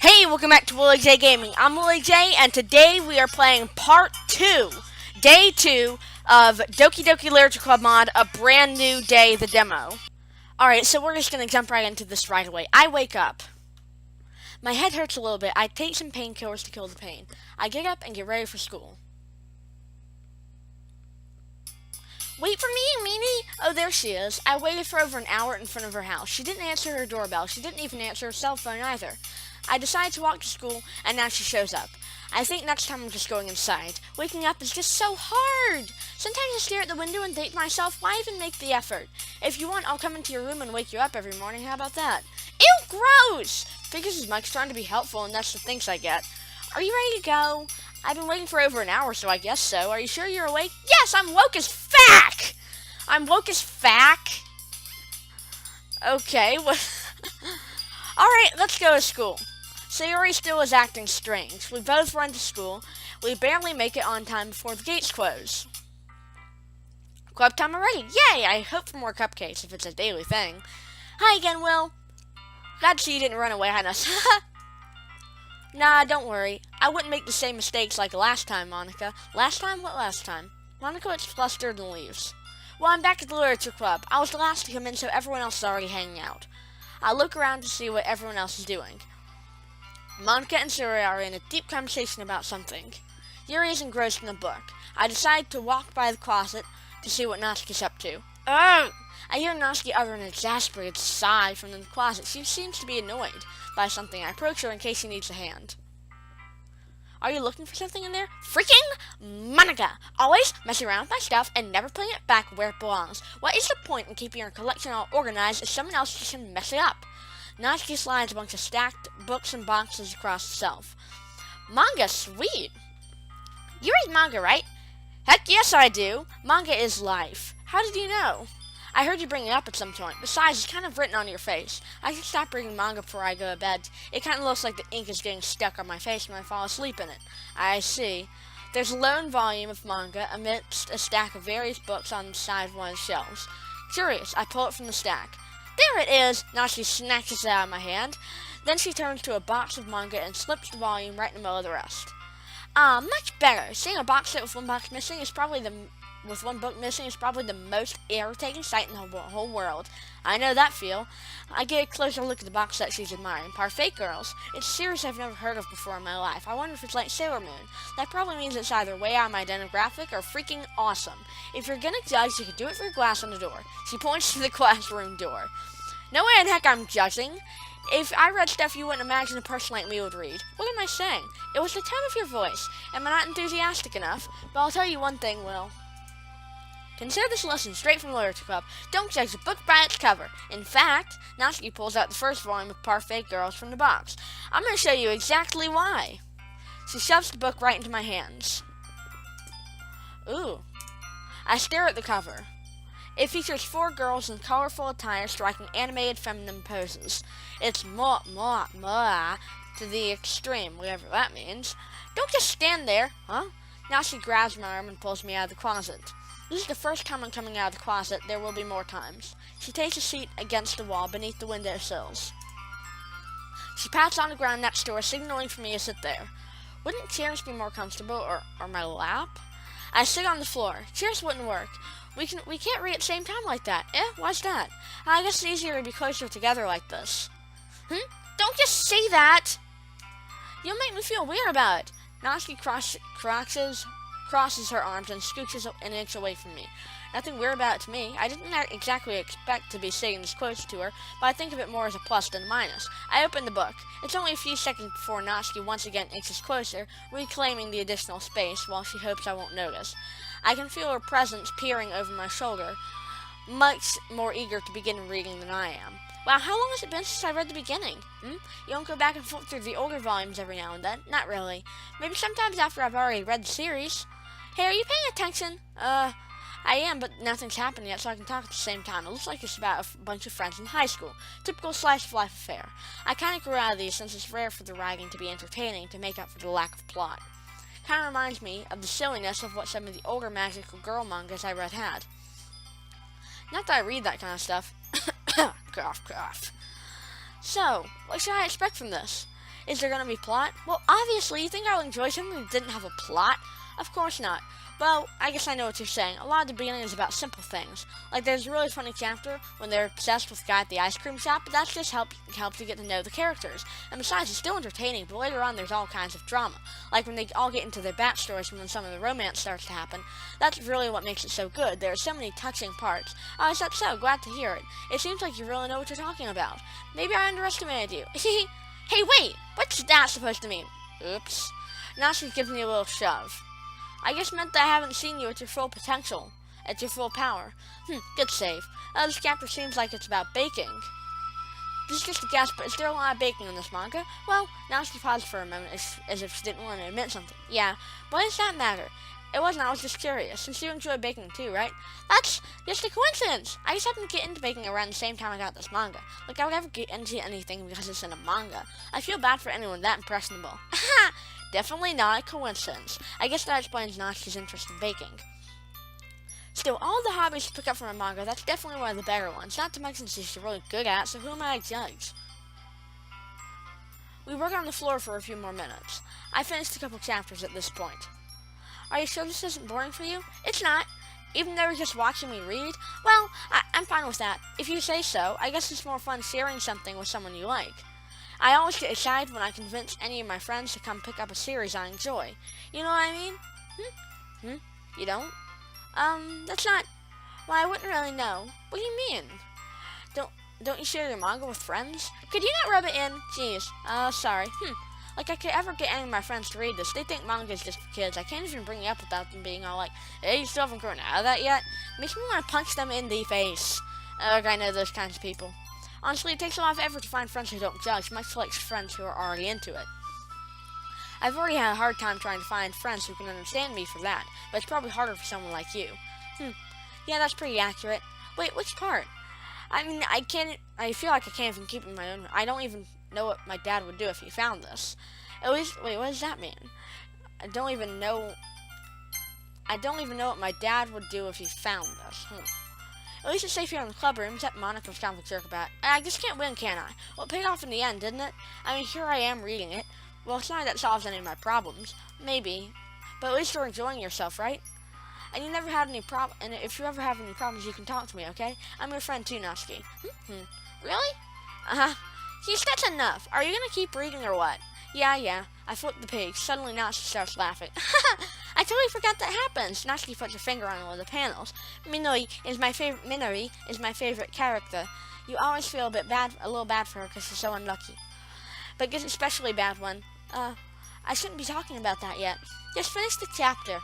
Hey, welcome back to WilliJ Gaming. I'm WilliJ, and today we are playing Part 2, Day 2 of Doki Doki Literature Club mod, A Brand New Day, the demo. Alright, so we're just going to jump right into this right away. I wake up. My head hurts a little bit. I take some painkillers to kill the pain. I get up and get ready for school. Wait for me, meanie! Oh, there she is. I waited for over an hour in front of her house. She didn't answer her doorbell. She didn't even answer her cell phone either. I decided to walk to school, and now she shows up. I think next time I'm just going inside. Waking up is just so hard. Sometimes I stare at the window and think to myself, why even make the effort? If you want, I'll come into your room and wake you up every morning. How about that? Ew, gross! Figures as much trying to be helpful, and that's the thanks I get. Are you ready to go? I've been waiting for over an hour, so I guess so. Are you sure you're awake? Yes, I'm woke as fack! I'm woke as fack? Okay, what? Alright, let's go to school. Sayori still is acting strange. We both run to school. We barely make it on time before the gates close. Club time already. Yay! I hope for more cupcakes if it's a daily thing. Hi again, Will. Glad to see you didn't run away on us. Nah, don't worry. I wouldn't make the same mistakes like last time, Monica. Last time? What last time? Monica looks flustered and leaves. Well, I'm back at the Literature Club. I was the last to come in, so everyone else is already hanging out. I look around to see what everyone else is doing. Monica and Sayori are in a deep conversation about something. Yuri is engrossed in a book. I decide to walk by the closet to see what Natsuki's up to. Ugh! I hear Natsuki utter an exasperated sigh from the closet. She seems to be annoyed by something. I approach her in case she needs a hand. Are you looking for something in there? Freaking Monica! Always messing around with my stuff and never putting it back where it belongs. What is the point in keeping your collection all organized if someone else just can mess it up? Natsuki slides a bunch of stacked books and boxes across the shelf. Manga, sweet! You read manga, right? Heck yes, I do. Manga is life. How did you know? I heard you bring it up at some point. Besides, it's kind of written on your face. I should stop reading manga before I go to bed. It kind of looks like the ink is getting stuck on my face when I fall asleep in it. I see. There's a lone volume of manga amidst a stack of various books on the side of one of the shelves. Curious, I pull it from the stack. There it is! Now she snatches it out of my hand. Then she turns to a box of manga and slips the volume right in the middle of the rest. Much better. Seeing a box set with one book missing is probably the most irritating sight in the whole world. I know that feel. I get a closer look at the box set she's admiring. Parfait Girls. It's a series I've never heard of before in my life. I wonder if it's like Sailor Moon. That probably means it's either way out of my demographic or freaking awesome. If you're gonna judge, you can do it through glass on the door. She points to the classroom door. No way in heck I'm judging. If I read stuff you wouldn't imagine a person like me would read. What am I saying? It was the tone of your voice. Am I not enthusiastic enough? But I'll tell you one thing, Will. Consider this lesson straight from Literature Club. Don't judge a book by its cover. In fact, Natsuki pulls out the first volume of Parfait Girls from the box. I'm going to show you exactly why. She shoves the book right into my hands. Ooh. I stare at the cover. It features 4 girls in colorful attire striking animated feminine poses. It's more to the extreme, whatever that means. Don't just stand there, huh? Now she grabs my arm and pulls me out of the closet. This is the first time I'm coming out of the closet. There will be more times. She takes a seat against the wall beneath the windowsills. She pats on the ground next to her, signaling for me to sit there. Wouldn't chairs be more comfortable, or my lap? I sit on the floor. Chairs wouldn't work. We can't read at the same time like that. Why's that? I guess it's easier to be closer together like this. Don't just say that! You'll make me feel weird about it. Natsuki crosses her arms and scooches an inch away from me. Nothing weird about it to me. I didn't exactly expect to be sitting this close to her, but I think of it more as a plus than a minus. I open the book. It's only a few seconds before Natsuki once again inches closer, reclaiming the additional space while she hopes I won't notice. I can feel her presence peering over my shoulder, much more eager to begin reading than I am. Wow, how long has it been since I read the beginning? You don't go back and forth through the older volumes every now and then? Not really. Maybe sometimes after I've already read the series. Hey, are you paying attention? I am, but nothing's happened yet, so I can talk at the same time. It looks like it's about a bunch of friends in high school. Typical slice-of-life affair. I kind of grew out of these since it's rare for the writing to be entertaining to make up for the lack of plot. Kind of reminds me of the silliness of what some of the older magical girl mangas I read had. Not that I read that kind of stuff. Cough, cough. So, what should I expect from this? Is there going to be plot? Well, obviously, you think I would enjoy something that didn't have a plot? Of course not. Well, I guess I know what you're saying. A lot of the beginning is about simple things. Like, there's a really funny chapter when they're obsessed with the guy at the ice cream shop, but that's just helps you get to know the characters. And besides, it's still entertaining, but later on there's all kinds of drama. Like when they all get into their backstories and when some of the romance starts to happen. That's really what makes it so good. There are so many touching parts. Oh, is that so? Glad to hear it. It seems like you really know what you're talking about. Maybe I underestimated you. Hey, wait! What's that supposed to mean? Oops. Now she's giving me a little shove. I guess meant that I haven't seen you at your full potential, at your full power. Good save. This chapter seems like it's about baking. This is just a guess, but is there a lot of baking in this manga? Well, now she paused for a moment as if she didn't want to admit something. Yeah, what does that matter? It wasn't, I was just curious, since you enjoy baking too, right? That's just a coincidence! I just happened to get into baking around the same time I got this manga. Like, I would never get into anything because it's in a manga. I feel bad for anyone that impressionable. Definitely not a coincidence. I guess that explains Natsuki's interest in baking. Still, all the hobbies to pick up from a manga, that's definitely one of the better ones. Not to mention she's really good at it, so who am I to judge? We work on the floor for a few more minutes. I finished a couple chapters at this point. Are you sure this isn't boring for you? It's not. Even though you're just watching me read? Well, I'm fine with that. If you say so, I guess it's more fun sharing something with someone you like. I always get excited when I convince any of my friends to come pick up a series I enjoy. You know what I mean? You don't? That's not... Well, I wouldn't really know. What do you mean? Don't you share your manga with friends? Could you not rub it in? Jeez. Sorry. Like I could ever get any of my friends to read this. They think manga is just for kids. I can't even bring it up without them being all like, hey, you still haven't grown out of that yet? Makes me want to punch them in the face. I know those kinds of people. Honestly, it takes a lot of effort to find friends who don't judge, much like friends who are already into it. I've already had a hard time trying to find friends who can understand me for that, but it's probably harder for someone like you. Yeah, that's pretty accurate. Wait, which part? I mean, I feel like I can't even keep it in my own. I don't even know what my dad would do if he found this. At least, wait, what does that mean? I don't even know what my dad would do if he found this. At least it's safe here in the club room, except Monica's kind of a jerk about it. I just can't win, can I? Well, it paid off in the end, didn't it? I mean, here I am reading it. Well, it's not that solves any of my problems. Maybe. But at least you're enjoying yourself, right? And you never had any and if you ever have any problems, you can talk to me, okay? I'm your friend too, Natsuki. Really? Jeez, that's enough. Are you gonna keep reading or what? Yeah. I flipped the page. Suddenly Natsuki starts laughing. I totally forgot that happens. Natsuki puts her finger on one of the panels. Minori is my favorite character. You always feel a little bad for her because she's so unlucky. But gets especially bad one. I shouldn't be talking about that yet. Just finish the chapter.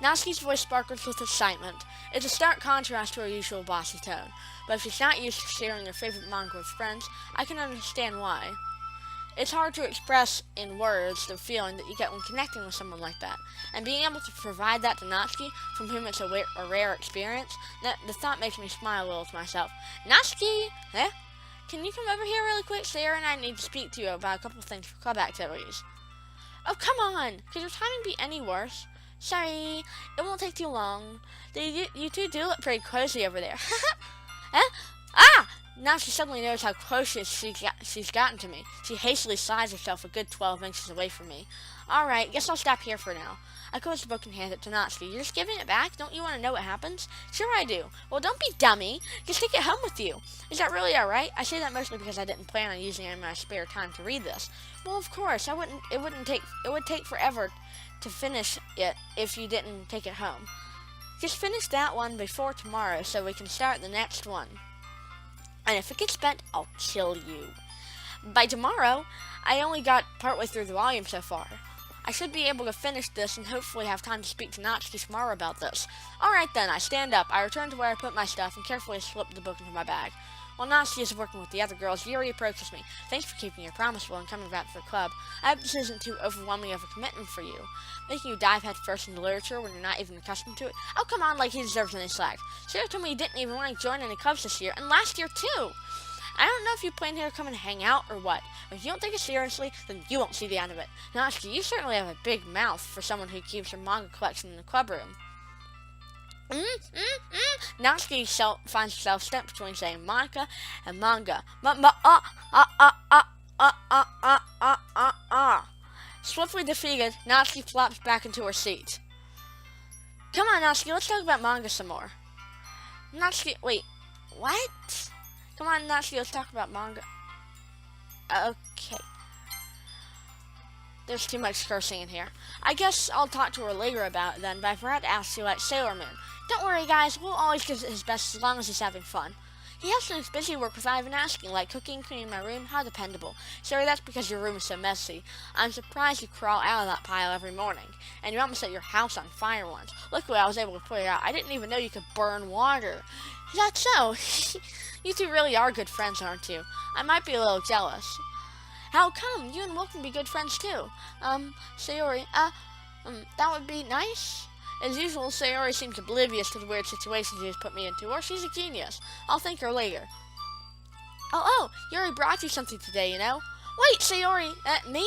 Natsuki's voice sparkles with excitement. It's a stark contrast to her usual bossy tone. But if she's not used to sharing her favorite manga with friends, I can understand why. It's hard to express in words the feeling that you get when connecting with someone like that. And being able to provide that to Natsuki, from whom it's a rare experience, the thought makes me smile a little to myself. Natsuki! Can you come over here really quick? Sayori and I need to speak to you about a couple of things for club activities. Oh, come on! Could your timing be any worse? Sorry, it won't take too long. You two do look pretty cozy over there. Now she suddenly knows how close she's gotten to me. She hastily slides herself a good 12 inches away from me. Alright, guess I'll stop here for now. I close the book and hand it to Natsuki. You're just giving it back? Don't you want to know what happens? Sure I do. Well, don't be dummy. Just take it home with you. Is that really alright? I say that mostly because I didn't plan on using any of my spare time to read this. Well, of course, it would take forever to finish it if you didn't take it home. Just finish that one before tomorrow so we can start the next one. And if it gets bent, I'll kill you. By tomorrow, I only got partway through the volume so far. I should be able to finish this and hopefully have time to speak to Natsuki tomorrow about this. Alright then, I stand up. I return to where I put my stuff and carefully slip the book into my bag. While Natsuki is working with the other girls, Yuri approaches me. Thanks for keeping your promise, Will, and coming back to the club. I hope this isn't too overwhelming of a commitment for you. Making you dive head first into literature when you're not even accustomed to it? Oh, come on, like he deserves any slack. Sarah told me you didn't even want to join any clubs this year, and last year too. I don't know if you plan here to come and hang out or what, but if you don't take it seriously, then you won't see the end of it. Natsuki, you certainly have a big mouth for someone who keeps her manga collection in the club room. Natsuki finds herself stuck between saying Monica and manga. Hopefully defeated, Natsuki flops back into her seat. Come on, Natsuki, let's talk about manga some more. Natsuki, wait, what? Come on, Natsuki, let's talk about manga. Okay. There's too much cursing in here. I guess I'll talk to her later about it then, but I forgot to ask you about Sailor Moon. Don't worry, guys, we'll always give it his best as long as he's having fun. He has some busy work without even asking, like cooking, cleaning my room. How dependable. Sorry, that's because your room is so messy. I'm surprised you crawl out of that pile every morning. And you almost set your house on fire once. Luckily, I was able to put it out. I didn't even know you could burn water. Is that so? You two really are good friends, aren't you? I might be a little jealous. How come? You and Will can be good friends too. Sayori, that would be nice. As usual, Sayori seems oblivious to the weird situation she has put me into, or she's a genius. I'll thank her later. Oh, Yuri brought you something today, you know? Wait, Sayori, me?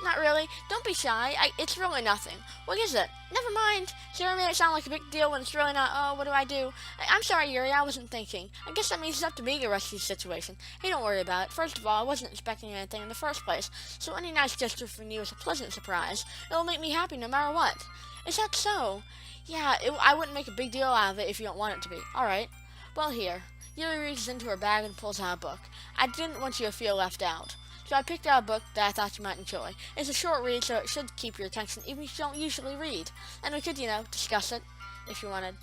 Not really. Don't be shy. It's really nothing. What is it? Never mind. Sayori made it sound like a big deal when it's really not. Oh, what do? I'm sorry, Yuri, I wasn't thinking. I guess that means it's up to me to rescue the situation. Hey, don't worry about it. First of all, I wasn't expecting anything in the first place, so any nice gesture from you is a pleasant surprise. It'll make me happy no matter what. Is that so? Yeah, I wouldn't make a big deal out of it if you don't want it to be. Alright. Well, here. Yuri reaches into her bag and pulls out a book. I didn't want you to feel left out. So I picked out a book that I thought you might enjoy. It's a short read, so it should keep your attention, even if you don't usually read. And we could, discuss it, if you wanted.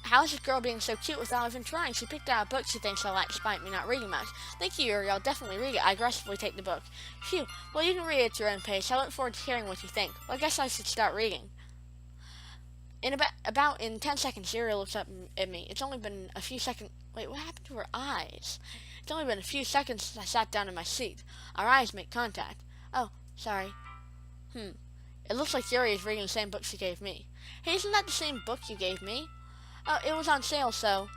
How is this girl being so cute without even trying? She picked out a book she thinks I like, despite me not reading much. Thank you, Yuri. I'll definitely read it. I aggressively take the book. Phew. Well, you can read it at your own pace. I look forward to hearing what you think. Well, I guess I should start reading. In 10 seconds, Yuri looks up at me. It's only been a few seconds. Wait, what happened to her eyes? It's only been a few seconds since I sat down in my seat. Our eyes make contact. Oh, sorry. It looks like Yuri is reading the same book she gave me. Hey, isn't that the same book you gave me? Oh, it was on sale, so.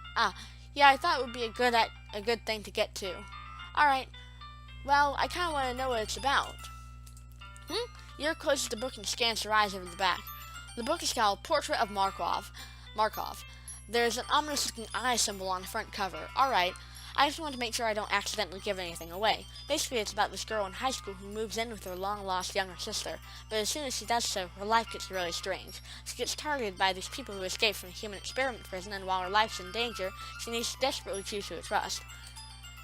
Yeah, I thought it would be a good thing to get to. Alright. Well, I kind of want to know what it's about. Yuri closes the book and scans her eyes over the back. The book is called Portrait of Markov. There's an ominous-looking eye symbol on the front cover. Alright, I just want to make sure I don't accidentally give anything away. Basically, it's about this girl in high school who moves in with her long-lost younger sister. But as soon as she does so, her life gets really strange. She gets targeted by these people who escaped from a human experiment prison, and while her life's in danger, she needs to desperately choose who to trust.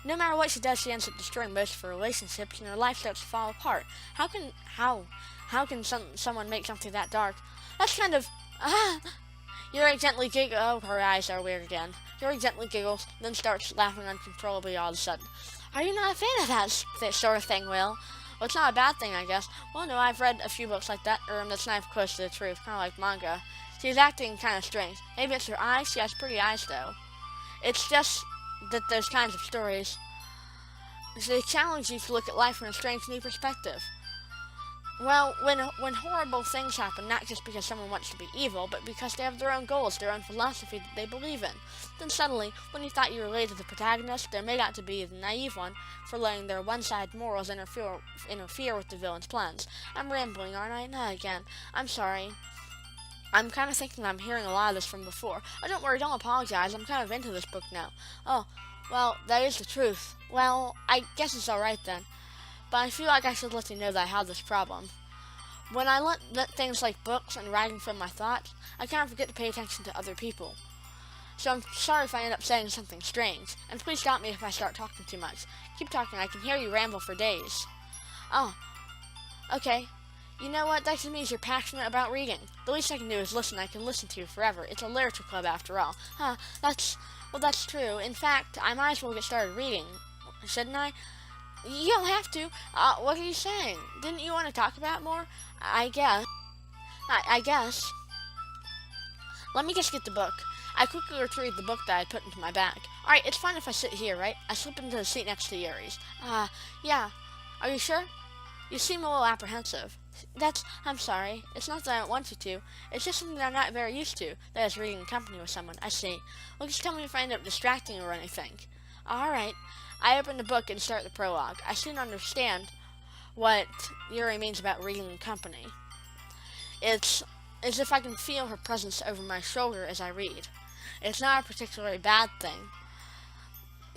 No matter what she does, she ends up destroying most of her relationships, and her life starts to fall apart. How can someone make something that dark? That's kind of... Yuri gently giggles. Oh, her eyes are weird again. Yuri gently giggles, then starts laughing uncontrollably all of a sudden. Are you not a fan of that sort of thing, Will? Well, it's not a bad thing, I guess. Well, no, I've read a few books like that, that's not close to the truth, kind of like manga. She's acting kind of strange. Maybe it's her eyes. She has pretty eyes, though. It's just that those kinds of stories, they challenge you to look at life from a strange new perspective. Well, when horrible things happen, not just because someone wants to be evil, but because they have their own goals, their own philosophy that they believe in. Then suddenly, when you thought you related to the protagonist, they're made out to be the naive one for letting their one-sided morals interfere with the villain's plans. I'm rambling, aren't I? Not again. I'm sorry. I'm kind of thinking I'm hearing a lot of this from before. Oh, don't worry, don't apologize. I'm kind of into this book now. Oh, well, that is the truth. Well, I guess it's alright then. But I feel like I should let you know that I have this problem. When I let things like books and writing from my thoughts, I kind of forget to pay attention to other people. So I'm sorry if I end up saying something strange, and please stop me if I start talking too much. Keep talking, I can hear you ramble for days. Oh, okay. You know what, that just means you're passionate about reading. The least I can do is listen. I can listen to you forever. It's a literature club after all. That's true. In fact, I might as well get started reading, shouldn't I? You don't have to. What are you saying? Didn't you want to talk about more? I guess. I guess. Let me just get the book. I quickly retrieved the book that I put into my bag. Alright, it's fine if I sit here, right? I slip into the seat next to Yuri's. Yeah. Are you sure? You seem a little apprehensive. I'm sorry. It's not that I don't want you to. It's just something that I'm not very used to. That is reading in company with someone. I see. Well, just tell me if I end up distracting or anything. Alright. I open the book and start the prologue. I soon understand what Yuri means about reading in company. It's as if I can feel her presence over my shoulder as I read. It's not a particularly bad thing.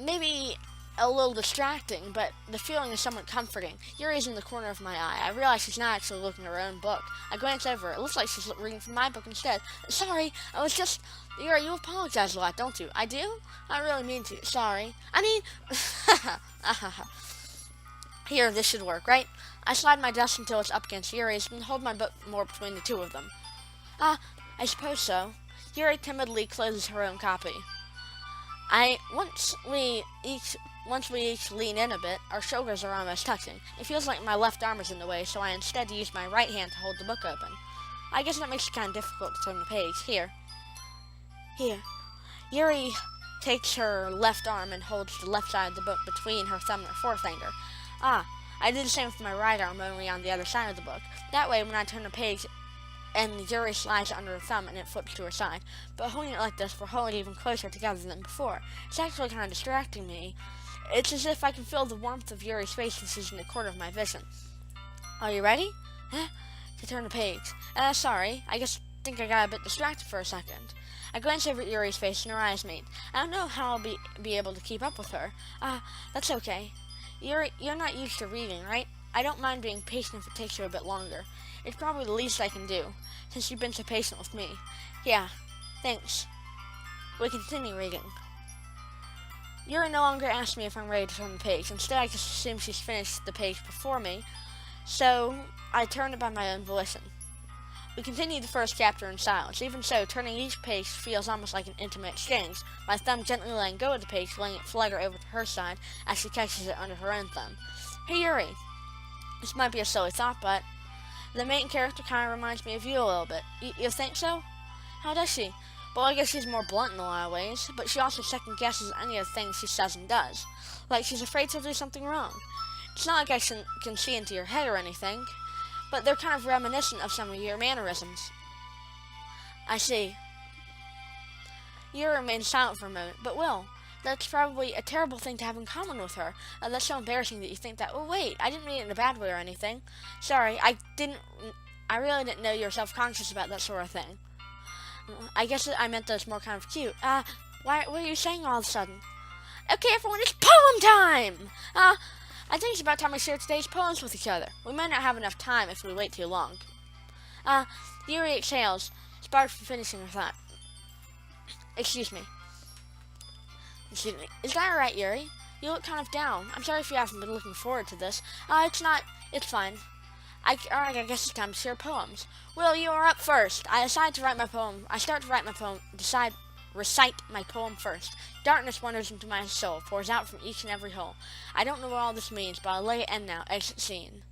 Maybe a little distracting, but the feeling is somewhat comforting. Yuri's in the corner of my eye. I realize she's not actually looking at her own book. I glance over. It looks like she's reading from my book instead. Sorry, I was just... Yuri, you apologize a lot, don't you? I do? I really mean to. Sorry. I mean... Here, this should work, right? I slide my desk until it's up against Yuri's and hold my book more between the two of them. I suppose so. Yuri timidly closes her own copy. Once we each lean in a bit, our shoulders are almost touching. It feels like my left arm is in the way, so I instead use my right hand to hold the book open. I guess that makes it kind of difficult to turn the page. Here. Yuri takes her left arm and holds the left side of the book between her thumb and her forefinger. I do the same with my right arm, only on the other side of the book. That way, when I turn the page, and Yuri slides it under her thumb and it flips to her side. But holding it like this, we're holding it even closer together than before. It's actually kind of distracting me. It's as if I can feel the warmth of Yuri's face since she's in the corner of my vision. Are you ready? To turn the page. Sorry, I think I got a bit distracted for a second. I glance over at Yuri's face and her eyes meet. I don't know how I'll be able to keep up with her. That's okay. Yuri, you're not used to reading, right? I don't mind being patient if it takes you a bit longer. It's probably the least I can do, since you've been so patient with me. Yeah, thanks. We continue reading. Yuri no longer asks me if I'm ready to turn the page. Instead, I just assume she's finished the page before me, so I turn it by my own volition. We continue the first chapter in silence. Even so, turning each page feels almost like an intimate exchange, my thumb gently letting go of the page, letting it flutter over to her side as she catches it under her own thumb. Hey Yuri, this might be a silly thought, but the main character kind of reminds me of you a little bit. You think so? How does she? Well, I guess she's more blunt in a lot of ways, but she also second-guesses any of the things she says and does. Like she's afraid to do something wrong. It's not like I can see into your head or anything, but they're kind of reminiscent of some of your mannerisms. I see. Yuri remains silent for a moment, but Will, that's probably a terrible thing to have in common with her. That's so embarrassing that you think that. Oh, wait, I didn't mean it in a bad way or anything. Sorry, I really didn't know you were self-conscious about that sort of thing. I guess I meant that it's more kind of cute. What are you saying all of a sudden? Okay, everyone, it's poem time! I think it's about time we share today's poems with each other. We might not have enough time if we wait too long. Yuri exhales, sparred from finishing her thought. Excuse me. Is that alright, Yuri? You look kind of down. I'm sorry if you haven't been looking forward to this. It's fine. I guess it's time to share poems. Will, you are up first. I start to write my poem, recite my poem first. Darkness wanders into my soul, pours out from each and every hole. I don't know what all this means, but I'll lay it in now. Exit scene.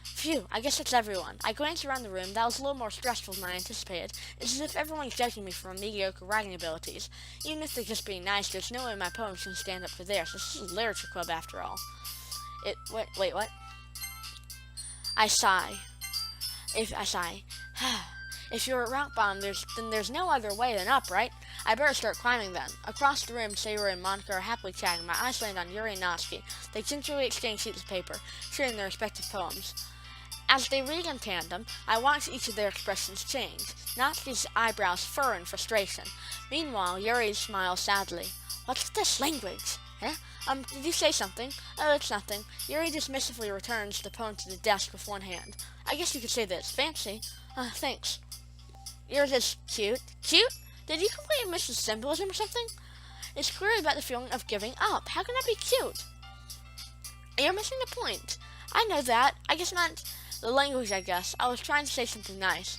Phew, I guess that's everyone. I glanced around the room. That was a little more stressful than I anticipated. It's as if everyone's judging me for my mediocre writing abilities. Even if they're just being nice, there's no way my poems can stand up to theirs. This is a literature club after all. Wait, what? I sigh. If you're at rock bottom, then there's no other way than up, right? I better start climbing then. Across the room, Sayori and Monica are happily chatting. My eyes land on Yuri and Natsuki. They gingerly exchange sheets of paper, sharing their respective poems. As they read in tandem, I watch each of their expressions change. Natsuki's eyebrows furrow in frustration. Meanwhile, Yuri smiles sadly. What's this language? Did you say something? Oh, it's nothing. Yuri dismissively returns the poem to the desk with one hand. I guess you could say that it's fancy. Thanks. Yours is cute. Cute? Did you completely miss the symbolism or something? It's clearly about the feeling of giving up. How can that be cute? You're missing the point. I know that. I guess not the language, I guess. I was trying to say something nice.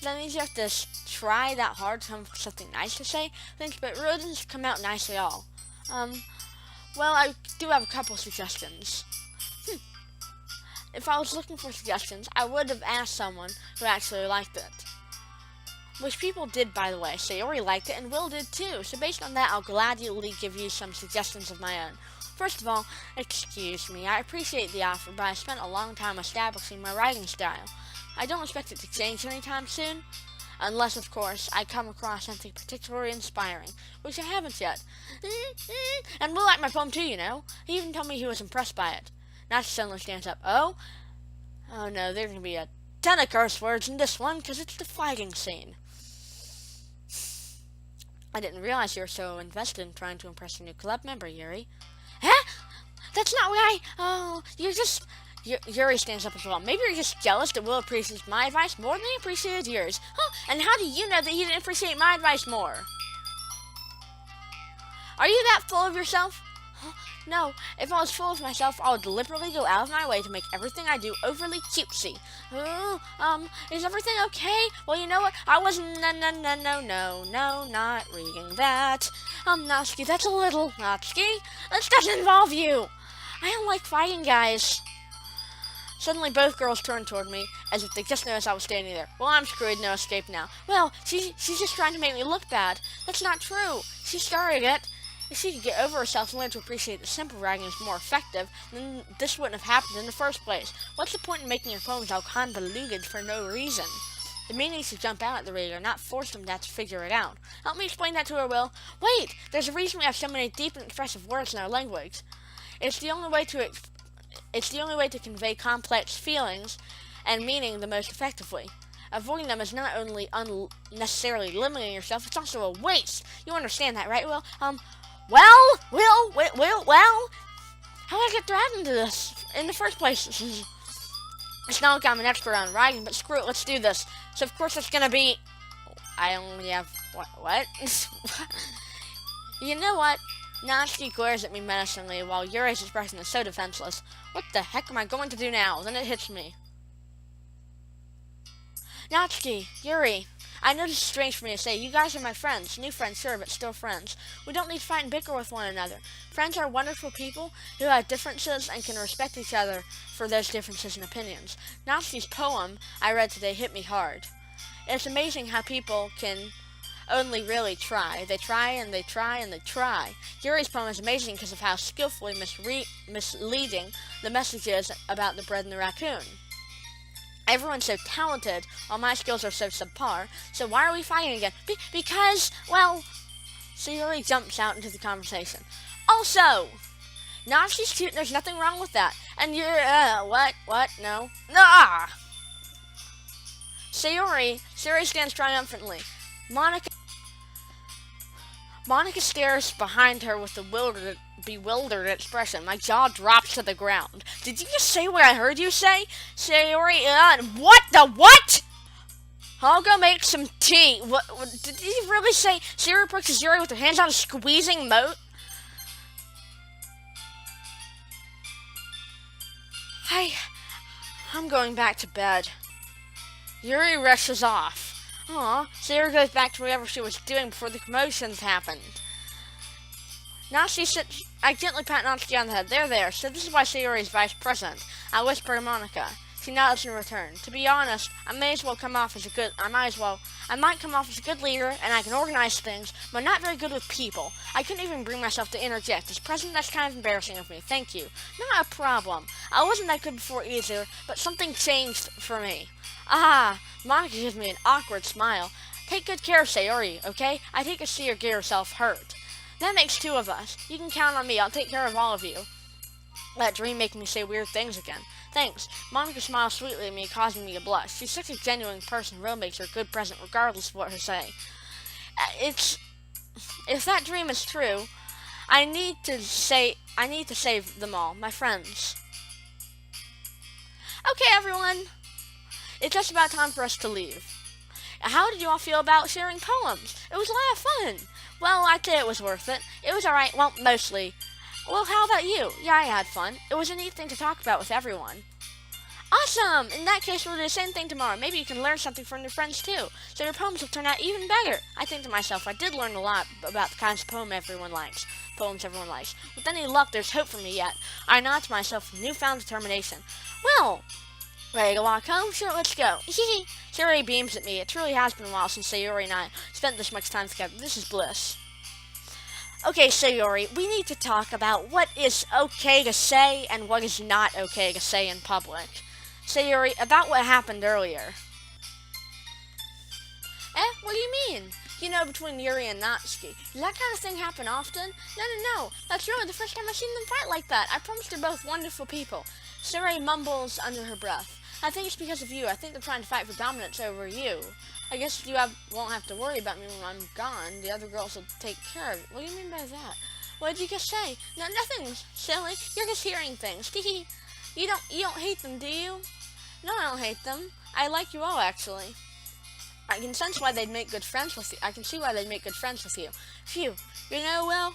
That means you have to try that hard to come up with something nice to say? Thanks, but it really doesn't come out nice at all. Well, I do have a couple suggestions. If I was looking for suggestions, I would have asked someone who actually liked it. Which people did, by the way. Sayori liked it, and Will did too. So based on that, I'll gladly give you some suggestions of my own. First of all, excuse me, I appreciate the offer, but I spent a long time establishing my writing style. I don't expect it to change anytime soon. Unless, of course, I come across something particularly inspiring, which I haven't yet. And Will liked my poem too, you know. He even told me he was impressed by it. Not suddenly stands up. Oh no, there's gonna be a ton of curse words in this one, because it's the fighting scene. I didn't realize you were so invested in trying to impress a new club member, Yuri. Huh? That's not what Oh, you're just... Yuri stands up as well. Maybe you're just jealous that Will appreciates my advice more than he appreciated yours. Huh? And how do you know that he didn't appreciate my advice more? Are you that full of yourself? Huh? No, if I was full of myself, I would deliberately go out of my way to make everything I do overly cutesy. Is everything okay? Well, you know what? I wasn't, no, not reading that. Natsuki, that's a little, Natsuki, this doesn't involve you. I don't like fighting guys. Suddenly, both girls turned toward me, as if they just noticed I was standing there. Well, I'm screwed, no escape now. Well, she's just trying to make me look bad. That's not true. She started it. If she could get over herself and learn to appreciate that simple writing is more effective, then this wouldn't have happened in the first place. What's the point in making your poems all convoluted for no reason? The meaning should jump out at the reader, not force them to have to figure it out. Help me explain that to her, Will. Wait! There's a reason we have so many deep and expressive words in our language. It's the only way to convey complex feelings and meaning the most effectively. Avoiding them is not only unnecessarily limiting yourself, it's also a waste. You understand that, right, Will? Well, how did I get dragged into this in the first place? It's not like I'm an expert on writing, but screw it, let's do this. So of course it's gonna be... I only have... What? You know what? Natsuki glares at me menacingly while Yuri's expression is so defenseless. What the heck am I going to do now? Then it hits me. Natsuki, Yuri, I know this is strange for me to say. You guys are my friends. New friends, sure, but still friends. We don't need to fight and bicker with one another. Friends are wonderful people who have differences and can respect each other for those differences and opinions. Natsuki's poem I read today hit me hard. It's amazing how people can only really try. They try and they try and they try. Yuri's poem is amazing because of how skillfully misleading the message is about the bread and the raccoon. Everyone's so talented, while my skills are so subpar, so why are we fighting again? Because, well... Sayori jumps out into the conversation. Also, Natsuki's cute and there's nothing wrong with that. And you're, what? No. Ah! Sayori stands triumphantly. Monica stares behind her with a bewildered expression. My jaw drops to the ground. Did you just say what I heard you say? Sayori, what the what? I'll go make some tea. What did you really say? Sayori approaches Yuri with her hands on a squeezing moat. I'm going back to bed. Yuri rushes off. Aw, Sayori goes back to whatever she was doing before the commotions happened. I gently pat Natsuki on the head. There. So this is why Sayori is vice president. I whisper to Monica. She nods in return. To be honest, I might come off as a good leader, and I can organize things, but not very good with people. I couldn't even bring myself to interject. As president, that's kind of embarrassing of me. Thank you. Not a problem. I wasn't that good before either, but something changed for me. Ah, Monica gives me an awkward smile. Take good care of Sayori, okay? I hate to see her get herself hurt. That makes two of us. You can count on me. I'll take care of all of you. That dream making me say weird things again. Thanks. Monica smiles sweetly at me, causing me to blush. She's such a genuine person. Will makes her a good present, regardless of what her say. If that dream is true, I need to save them all, my friends. Okay, everyone. It's just about time for us to leave. How did you all feel about sharing poems? It was a lot of fun. Well, I'd say it was worth it. It was alright, well, mostly. Well, how about you? Yeah, I had fun. It was a neat thing to talk about with everyone. Awesome! In that case, we'll do the same thing tomorrow. Maybe you can learn something from your friends, too. So your poems will turn out even better. I think to myself, I did learn a lot about the kinds of poems everyone likes. With any luck, there's hope for me yet. I nod to myself with newfound determination. Well, ready to walk home? Sure, let's go. Sayori beams at me. It truly has been a while since Sayori and I spent this much time together. This is bliss. Okay, Sayori, we need to talk about what is okay to say and what is not okay to say in public. Sayori, about what happened earlier. What do you mean? You know, between Yuri and Natsuki. Does that kind of thing happen often? No. That's really the first time I've seen them fight like that. I promise they're both wonderful people. Sayori mumbles under her breath. I think it's because of you. I think they're trying to fight for dominance over you. I guess you won't have to worry about me when I'm gone. The other girls will take care of it. What do you mean by that? What did you just say? No, nothing, silly. You're just hearing things. you don't hate them, do you? No, I don't hate them. I like you all, actually. I can sense why they'd make good friends with you. I can see why they'd make good friends with you. Phew. You know, Will,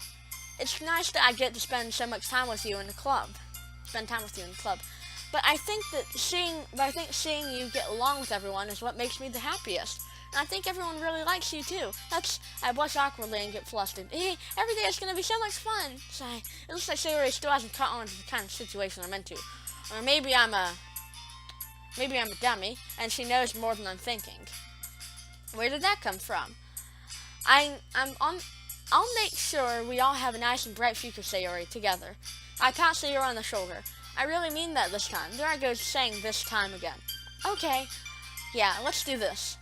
it's nice that I get to spend so much time with you in the club. Spend time with you in the club. But I think seeing you get along with everyone is what makes me the happiest. And I think everyone really likes you too. I blush awkwardly and get flustered. Every day is gonna be so much fun. Sigh. It looks like Sayori still hasn't caught on to the kind of situation I'm into. Or maybe I'm a dummy, and she knows more than I'm thinking. Where did that come from? I'll make sure we all have a nice and bright future, Sayori, together. I pat Sayori on the shoulder. I really mean that this time. There I go saying this time again. Okay. Yeah, let's do this.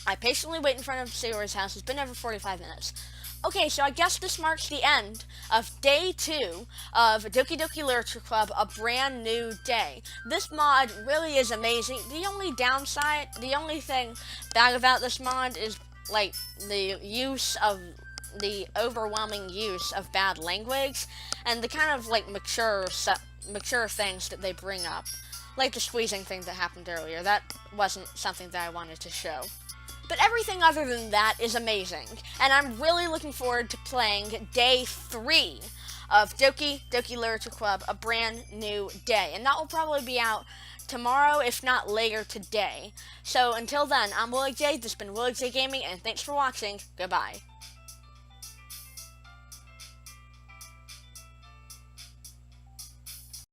I patiently wait in front of Sayori's house. It's been over 45 minutes. Okay, so I guess this marks the end of day 2 of Doki Doki Literature Club, a brand new day. This mod really is amazing. The only thing bad about this mod is, like, the overwhelming use of bad language, and the kind of, like, mature things that they bring up. Like the squeezing thing that happened earlier. That wasn't something that I wanted to show. But everything other than that is amazing, and I'm really looking forward to playing day 3 of Doki Doki Literature Club, a brand new day. And that will probably be out tomorrow, if not later today. So until then, I'm WilliJ, this has been WilliJ Gaming, and thanks for watching. Goodbye.